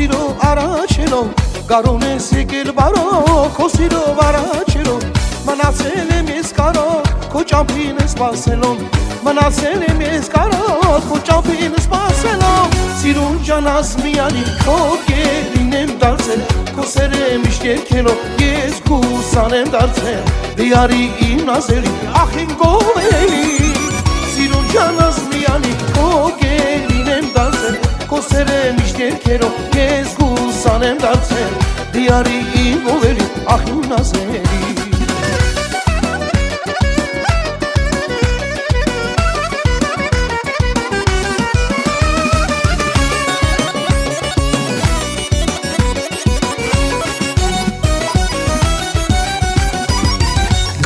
sirov araçelo Garones եկել բարո Քո սիրով առաջելով Մնացել եմ ես կարոտ Քո ճամփին սպասելով Մնացել եմ ես կարոտ Քո ճամփին սպասելով Սիրուն ջանաս միանի Քո գերին եմ դարձել Քո սերը միշտ երկելով Ես քուսան եմ դարձել Դիարի իմ նազելի Ախ իմ գովելի Սիրուն ջանաս միանի Քո գերին եմ դարձել Քո սերը միշտ երկելով Ես քուսան եմ դարձել Դիարի իմ գովելի Ախ իմ նազելի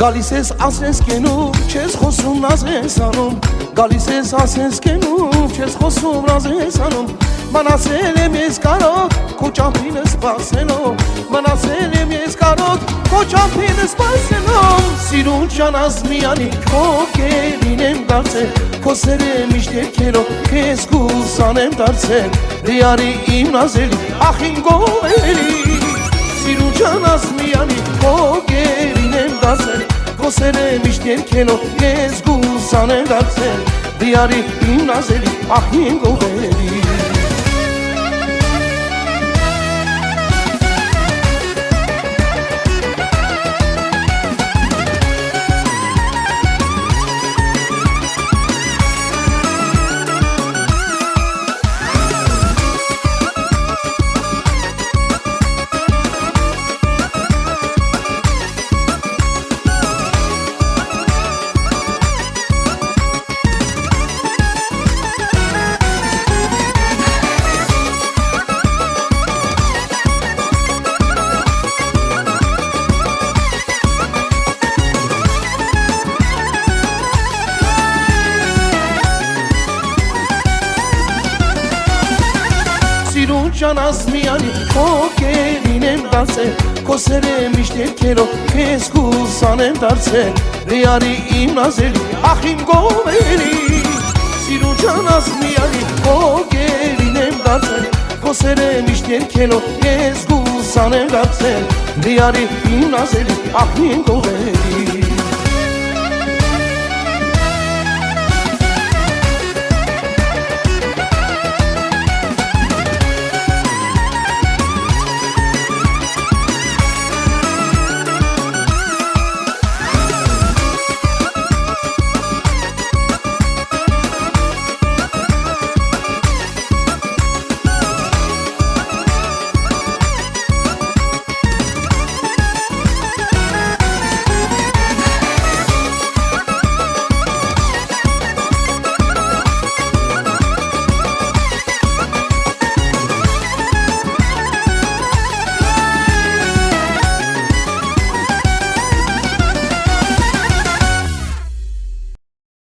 Գալիս ես ասես կենում, չես խոսում նազ ես անում Գալիս ես ասես կենում, չես խոսում նազ ես անում Մնացել եմ ես կարոտ, քո ճամփին սպասելով Մնացել եմ ես կարոտ, քո ճամփին սպասելով Սիրուն ջանաս միանի, քո գերին եմ դարձել Քո սերը միշտ երկելով, քեզ քուսան եմ դարձել Դիարի իմ նազելի, ախ իմ գովելի Սիրուն ջանաս միանի, քո գերին եմ դարձել Քո սերը միշտ երկելով, ես քուսան եմ դարձել Դիարի իմ նազելի, ախ իմ գովելի Սիրուն ջանաս միանի, քո գերին եմ դարձել Քո սերը միշտ երկելով, քեզ քուսան եմ դարձել Դիարի իմ նազելի, ախ իմ գովելի Սիրուն ջանաս միանի, քո գերին եմ դարձել Քո սերը միշտ երկելով, քեզ քուսան եմ դարձել Դիարի իմ նազելի, ախ իմ գովելի